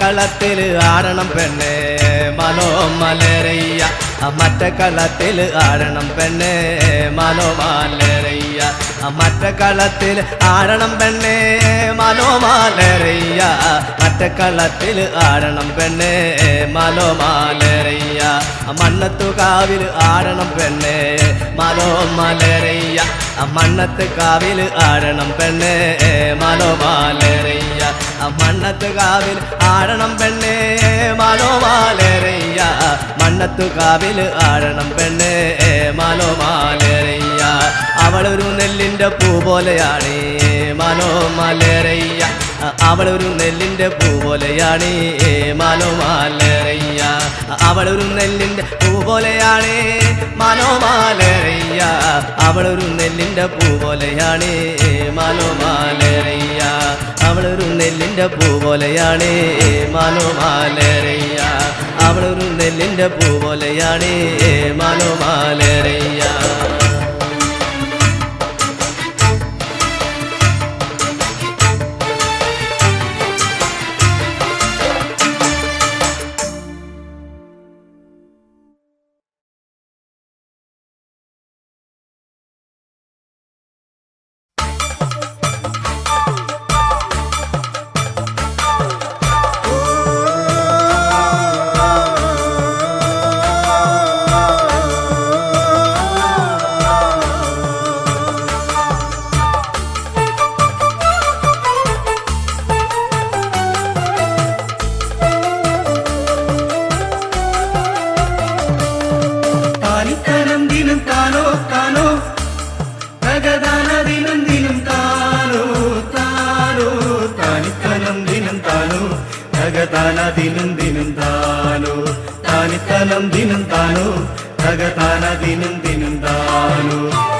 കളത്തിൽ ആടണം പെണ്ണെ മാലോ മലരയ്യ മറ്റ കളത്തിൽ ആടണം പെണ്ണെ മാലോ മലരയ്യ മറ്റ കളത്തിൽ ആടണം പെണ്ണെ മാലോ മലരയ്യ മറ്റ കളത്തിൽ ആടണം പെണ്ണെ മാലോ മലരയ്യ മണ്ണത്തു കാവിൽ ആടണം പെണ്ണെ മാലോ മലരയ്യ മണ്ണത്ത് കാവിൽ ആടണം പെണ്ണെ മാലോ മലരയ്യ മണ്ണത്ത് കാവിൽ ആടണം പെണ്ണെ മാലോ മലരയ്യ മണ്ണത്തു കാവിൽ ആടണം പെണ്ണെ മാലോ മലരയ്യ അവളൊരു നെല്ലിൻ്റെ പൂ പോലെയാണ് മാലോ മലരയ്യ അവളൊരു നെല്ലിൻ്റെ പൂ പോലെയാണ് മാലോ മലരയ്യ അവളൊരു നെല്ലിൻ്റെ പൂ പോലെയാണ് മാലോ മലരയ്യ അവളൊരു നെല്ലിൻ്റെ പൂ പോലെയാണ് മാലോ മലരയ്യ അവളൊരു നെല്ലിൻ്റെ പൂ പോലെയാണ് മാലോ മലരയ്യ അവളൊരു നെല്ലിൻ്റെ പൂ പോലെയാണ് മാലോ മലരയ്യ ദിനം ദിനം താനോ താനിത്തനം ദിനം താനോ തകതാന ദിനം ദിനം താനോ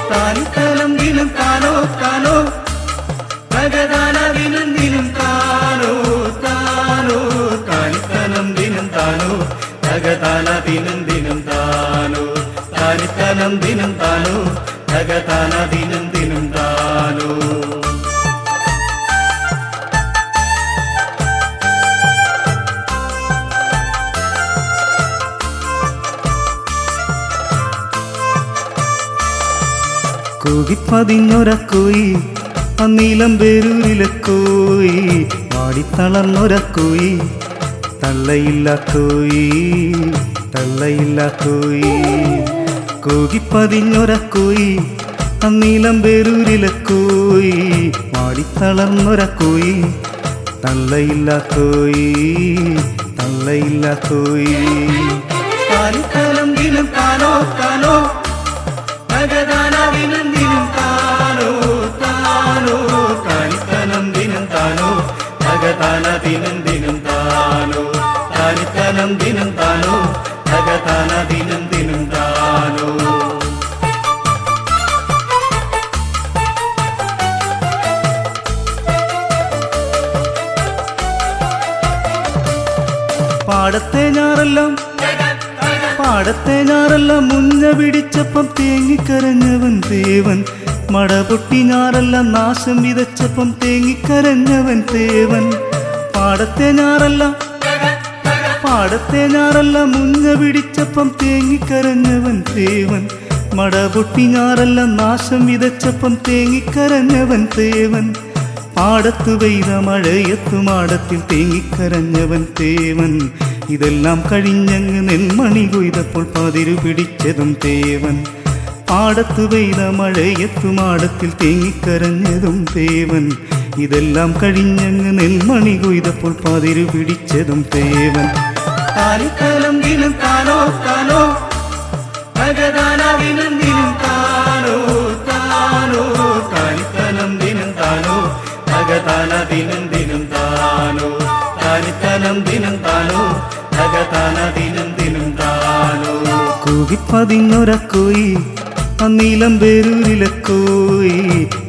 താനിത്തനം ദിനം താനോ താനോ തകതാന ദിനം ദിനം താനോ താനോ താനിത്തനം ദിനം താനോ തകതാന ദിനം ദിനം താനോ താനിത്തനം ദിനം താനോ തകതാന ദിനം ദിനം താനോ കൂകിപ്പതിഞ്ഞൊരക്കോയി അന്നീലം പേരൂരിലെ കോയി പാടിത്തളർന്നൊരക്കോയി തള്ളയില്ല കോയി തള്ളയില്ല കോയി കൂകിപ്പതിഞ്ഞൊര കോയി അന്നീലം പേരൂരിലെ കോയി മാടിത്തളർന്നൊര കോയി തള്ളയില്ല കോയി തള്ളയില്ല കോയി താലിത്തലം ദിനം താനോ താനോ തകതാനാവിനും ദിനം താനോ താനോ താലിത്തലം ദിനം താനോ തകതാന ദിനം ദിനം താനോ താലിത്തലം ദിനം താനോ തകതാന ദിനം ദിനം താനോ പാടത്തെ ഞാറെല്ലാം മുഞ്ഞ പിടിച്ചപ്പം തേങ്ങിക്കരഞ്ഞവൻ ദേവൻ മടപൊട്ടി ഞാറെല്ലാം നാശം വിതച്ചപ്പം തേങ്ങിക്കരഞ്ഞവൻ ദേവൻ പാടത്തെ ഞാറെല്ലാം മുഞ്ഞ പിടിച്ചപ്പം തേങ്ങിക്കരഞ്ഞവൻ ദേവൻ മടപൊട്ടി ഞാറെല്ലാം നാശം വിതച്ചപ്പം തേങ്ങിക്കരഞ്ഞവൻ ദേവൻ പാടത്തു പെയ്ത മഴയത്തു മാടത്തിൽ തേങ്ങിക്കരഞ്ഞവൻ തേവൻ ഇതെല്ലാം കഴിഞ്ഞങ്ങ് നെന്മണി കൊയ്തപ്പോൾ പതിരു പിടിച്ചതും തേവൻ പാടത്തു പെയ്ത മഴയത്തു മാടത്തിൽ തേങ്ങിക്കരഞ്ഞതും തേവൻ ഇതെല്ലാം കഴിഞ്ഞങ്ങ് നെന്മണി കൊയ്തപ്പോൾ പതിരു പിടിച്ചതും തേവൻ താലിത്തലം ദിനം താനോ താനോ ഭഗദാനാവിനും ദിനം താനോ താനോ താലിത്തലം ദിനം താനോ ഭഗദാന ദിനം ദിനം താനോ താലിത്തലം ദിനം താനോ ഭഗദാന ദിനം ദിനം താനോ കൂകിപ്പതിഞ്ഞൊര കോയി അന്നീലം പേരൂരിലെ കോയി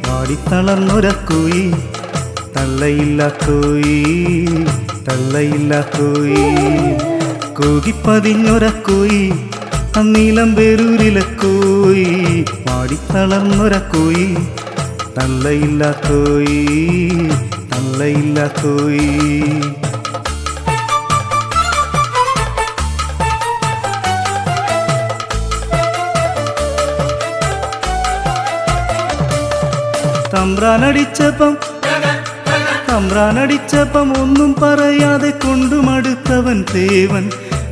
പാടിത്തളർന്നൊര കോയി തള്ളയില്ല കോയി തള്ളയില്ല കോയി കൂകിപ്പതിഞ്ഞൊര കോയി അന്നീലം പേരൂരിലെ കോയി പാടിത്തളർന്നൊര കോയി തള്ളയില്ല കോയി തള്ളയില്ല കോയി തമ്പ്രാനടിച്ചപ്പം ഒന്നും പറയാതെ കൊണ്ടുമടുത്തവൻ തേവൻ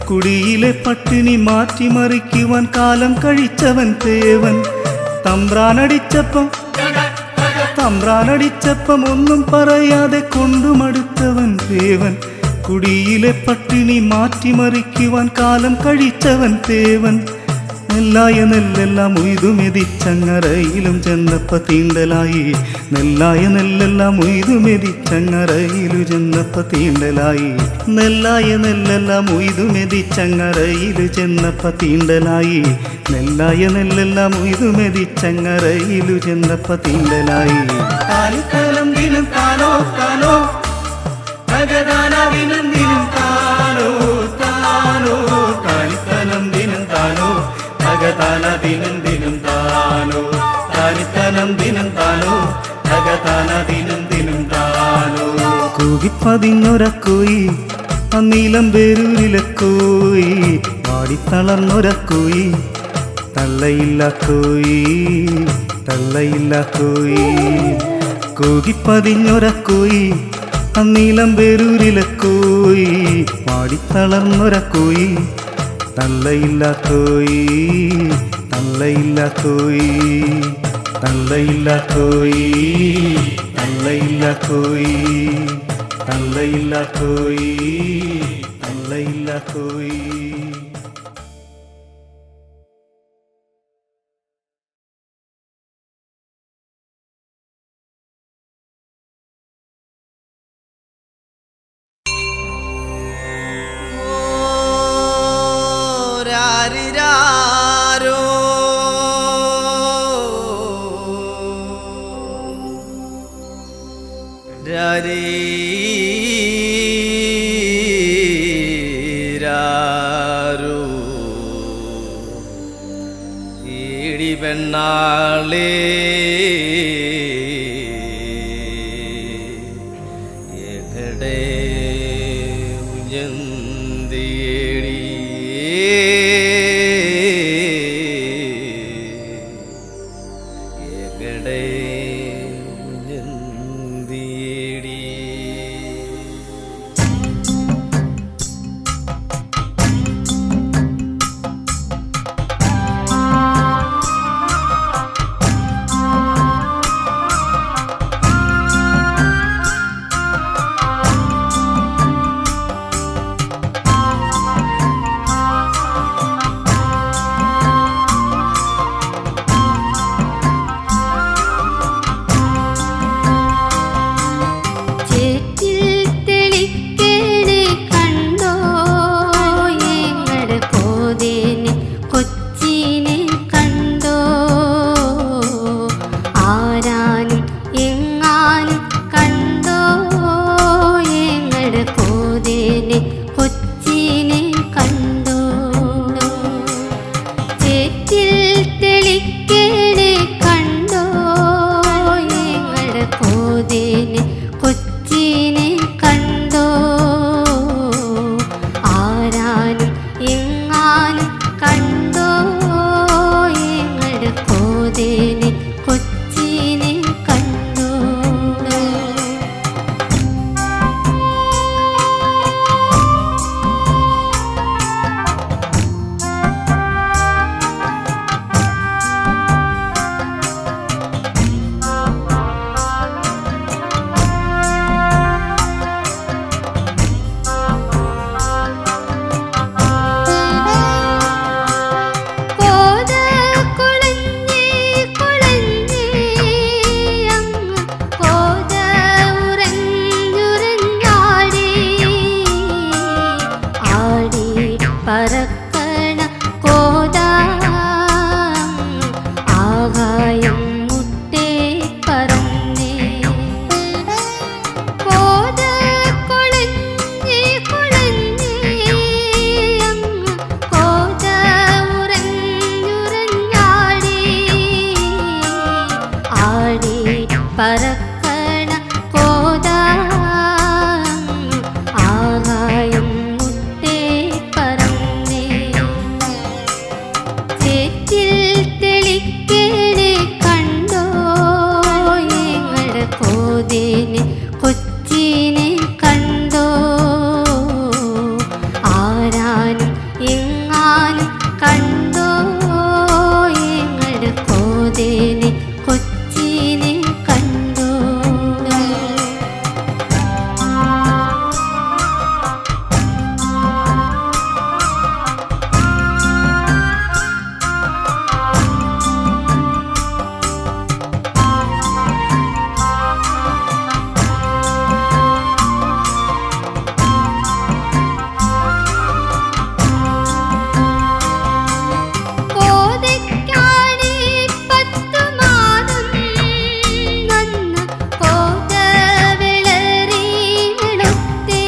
കുടിയിലെ പട്ടിണി മാറ്റിമറിക്കുവാൻ കാലം കഴിച്ചവൻ തേവൻ തമ്പ്രാനടിച്ചപ്പം ഒന്നും പറയാതെ കൊണ്ടുമടുത്തവൻ തേവൻ കുടിയിലെ പട്ടിണി മാറ്റിമറിക്കുവാൻ കാലം കഴിച്ചവൻ തേവൻ നെല്ലായ നെല്ലെല്ലാം ഉയ്തുമെതിച്ചങ്ങറയിലും ചെന്നപ്പ തീണ്ടലായി നെല്ലായ നെല്ലെല്ലാം ഉയ്തുമെതിച്ചങ്ങറയിലു ചെന്നപ്പ തീണ്ടലായി നെല്ലായ നെല്ലെല്ലാം ഉയ്തുമെതിച്ചങ്ങറയിലു ചെന്നപ്പ തീണ്ടലായി നെല്ലായ നെല്ലെല്ലാം ഉയ്തുമെതിച്ചങ്ങറയിലു ചെന്നപ്പ തീണ്ടലായി താലിത്തലം ദിനം താനോ താനോ ഭഗദാനാവിനും ദിനം താനോ താനോ താലിത്തലം ദിനം താനോ ഭഗദാന ദിനം ദിനം താനോ താലിത്തലം ദിനം താനോ ഭഗദാന ദിനം ദിനം താനോ കൂകിപ്പതിഞ്ഞൊര കോയി അന്നീലം പേരൂരിലെ കോയി പാടിത്തളർന്നൊര കോയി തള്ളയില്ല കോയി തള്ളയില്ല കോയി കൂകിപ്പതിഞ്ഞൊര കോയി അന്നീലം പേരൂരിലെ കോയി പാടിത്തളർന്നൊര കോയി തള്ളയില്ല കോയി തള്ളയില്ല കോയി തള്ളയില്ല കോയി തള്ളയില്ല കോയി തള്ളയില്ല കോയി തള്ളയില്ല കോയി പെണ്ണാളേ എവിടെ ഉയർത്തിയേടി എവിടെ ഉയർത്തിയേടി ആരാനും എങ്ങാനും കണ്ടോ ഞങ്ങളുടെ കോതേനെ കൊച്ചിനെ കണ്ടോ ചേറ്റിൽ തെളിക്കേനെ കണ്ടോ ഞങ്ങളുടെ കോതേനെ കൊച്ചിനെ കണ്ടോ ആരാനും എങ്ങാനും കണ്ടോ ഞങ്ങളുടെ കോതേനെ കൊച്ചിനെ കണ്ടോ കോത കുളഞ്ഞേ കുളഞ്ഞേ അങ്ങ് കോത ഉറഞ്ഞുറഞ്ഞാടി ആടി പറക്കണ കോത ആകായം മുട്ടേ പറന്നേ കോത കുളഞ്ഞേ കുളഞ്ഞേ അങ്ങ് കോത ഉറഞ്ഞുറഞ്ഞാടി ആടി പറക്കണ കോത ആകായം മുട്ടേ പറന്നേ ചേറ്റിൽ തെളിക്കേനെ കണ്ടോ ഞങ്ങളുടെ കോതേനെ കൊച്ചിനെ കണ്ടോ ആരാനും എങ്ങാനും കണ്ടോ ഞങ്ങളുടെ കോതേനെ കൊച്ചിനെ കണ്ടോ കോതയ്ക്കാടി 10 മാസം നന്ന കോത വിളറി വെളുത്തേ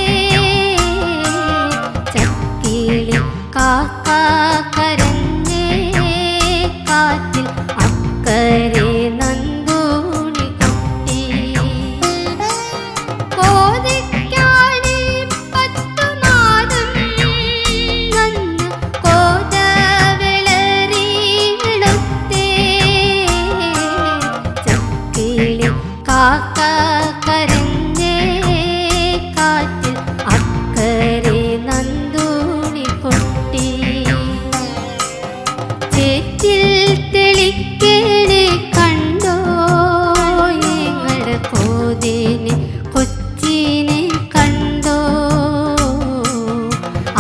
ചക്കിളി കാക്ക കരഞ്ഞേ കാറ്റിൽ അക്കരെ നന്ദൂണി കുട്ടി കോതയ്ക്കാടി 10 മാസം നന്ന കോത വിളറി വെളുത്തേ ചക്കിളി കാക്ക കരഞ്ഞേ കാറ്റിൽ അക്കരെ നന്ദൂണി കുട്ടി ചേറ്റിൽ തെളിക്കേനെ കണ്ടോ ഞങ്ങളുടെ കോതേനെ കൊച്ചിനെ കണ്ടോ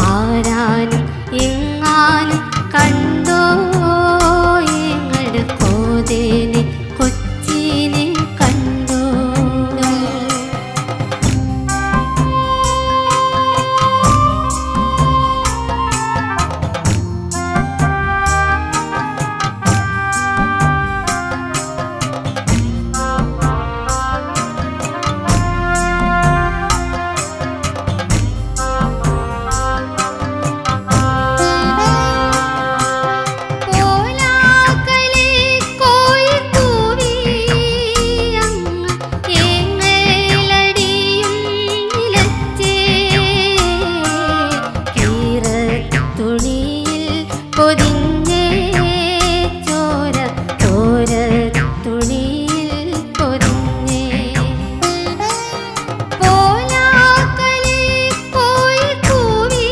ആരാനും എങ്ങാനും കണ്ടോ ഞങ്ങളുടെ കോതേനെ കൊച്ചിനെ കണ്ടോ കോലാകലെ കോയി കൂവി അങ്ങ് ഏങ്ങലടിയും നിലച്ചേ കീറത്തുണിയിൽ പൊതിഞ്ഞേ ചോര ചോര തുണിയിൽ പൊതിഞ്ഞേ കോലാകലെ കോയി കൂവി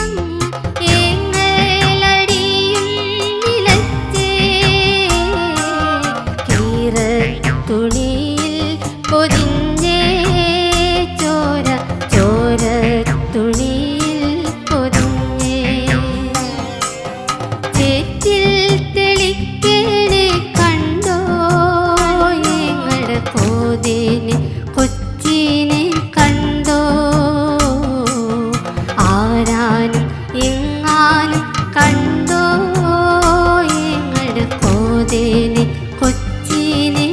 അങ്ങ് ഏങ്ങലടിയും നിലച്ചേ കീറത്തുണിയിൽ പൊതിഞ്ഞേ ചോര ചോര തുണിയിൽ പൊതിഞ്ഞേ ചേറ്റിൽ തെളിക്കേനെ കണ്ടോ ഞങ്ങളുടെ കോതേനെ കൊച്ചിനെ കണ്ടോ ആരാനും എങ്ങാനും കണ്ടോ ഞങ്ങളുടെ കോതേനെ കൊച്ചിനെ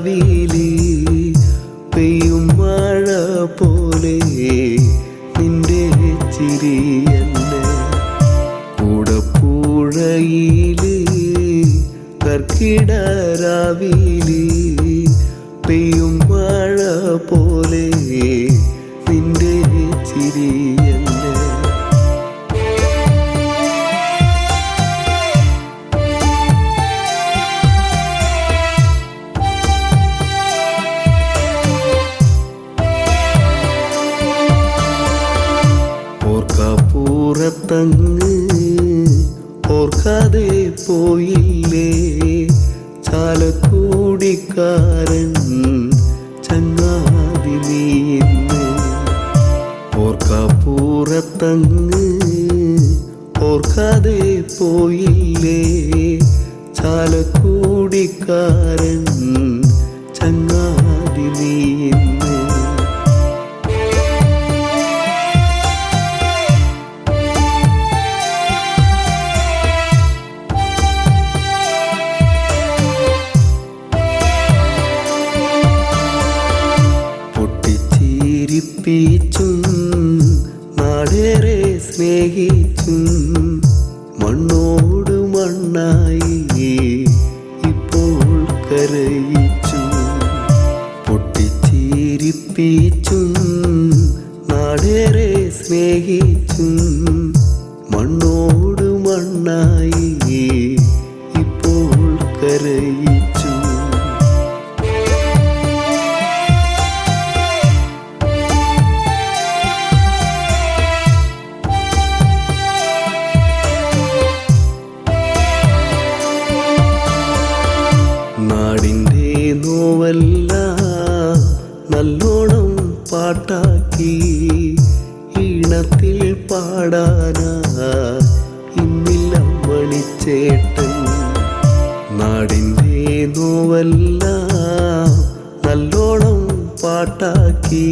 രാവിലെ പെയ്യും മഴ പോലെ നിന്റെ ചിരിയല്ലേ കൂടപ്പുഴയില് കർക്കിടരാവിലെ പെയ്യും മഴ പോലെ നിന്റെ ചിരിയല്ലേ ഓർക്കപ്പുറത്തങ്ങ് ഓർക്കാതെ പോയില്ലേ ചാലക്കുടിക്കാരൻ ചങ്ങാതി നീന്ന് ഓർക്കപ്പുറത്തങ്ങ് ഓർക്കാതെ പോയില്ലേ ചാലക്കുടിക്കാരൻ ചങ്ങാതി നീന്ന് പൊട്ടിച്ചിരിപ്പിച്ചും നാടേറെ സ്നേഹിച്ചും മണ്ണോട് മണ്ണായി ഇപ്പോൾ കരയിച്ചു പൊട്ടിച്ചിരിപ്പിച്ചും നാടേറെ സ്നേഹിച്ചും മണ്ണോട് മണ്ണായി ഇപ്പോൾ കരയിച്ചു നാടിൻ്റെ നോവല്ല നല്ലോണം പാട്ടാക്കി ഈണത്തിൽ പാടാനാ ഇന്നില്ല മണിച്ചേട്ടൻ നാടിൻ്റെ നോവല്ല നല്ലോണം പാട്ടാക്കി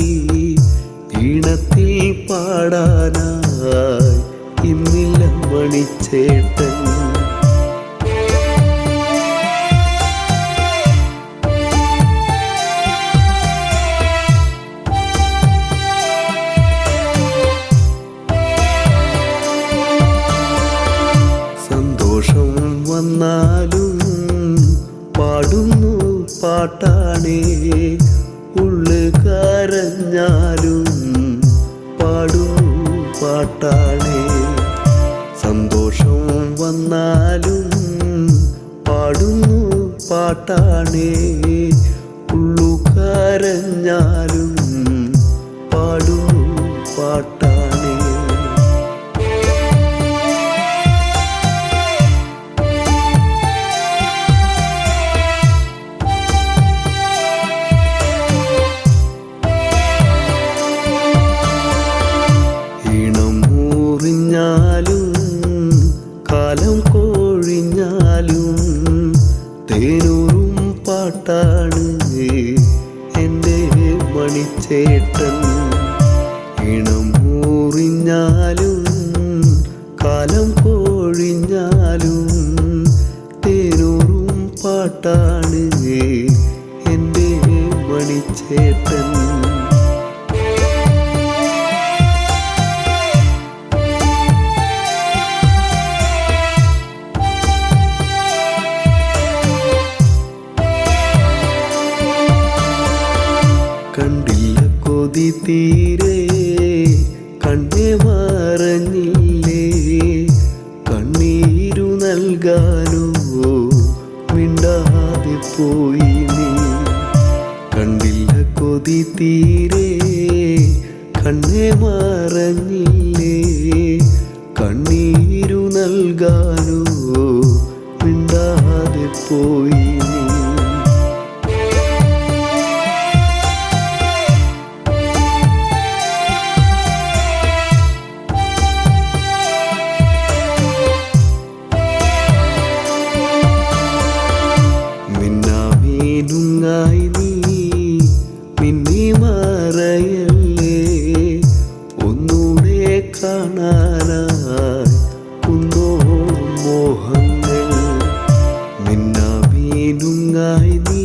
ഈണത്തിൽ പാടാനായി ഇന്നില്ല മണിച്ചേട്ടൻ സന്തോഷം വന്നാലും പാടുന്നു പാട്ടാണേ ഉള്ളു കരഞ്ഞാലും പാടുന്നു പാട്ടാണേ സന്തോഷം വന്നാലും പാടുന്നു പാട്ടാണേ ഉള്ളു കരഞ്ഞാലും പാടുന്നു പാട്ടാണേ ും കാലം കോഴിഞ്ഞാലും തേനൂറും പാട്ടാണ് എൻ്റെ മണിച്ചേട്ടൻ ഇണം മൂറിഞ്ഞാലും കാലം കോഴിഞ്ഞാലും തേനൂറും പാട്ടാണ് എൻ്റെ മണിച്ചേട്ടൻ കണ്ടില്ല കൊതി തീരെ കണ്ണേ മറഞ്ഞില്ലേ കണ്ണീരു നൽകാനോ മിണ്ടാതെ പോയി നീ കണ്ടില്ല കൊതി തീരെ കണ്ണേ മറഞ്ഞില്ലേ കണ്ണീരു നൽകാനോ മിണ്ടാതെ പോയി നീ മിന്നാമീനുങ്ങായി നീ മിന്നി മറയല്ലേ ഒന്നൂടെ കാണാനായി കുന്നോളം മോഹങ്ങൾ മിന്നാമീനുങ്ങായി നീ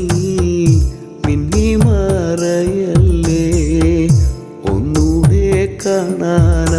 കാണാൻ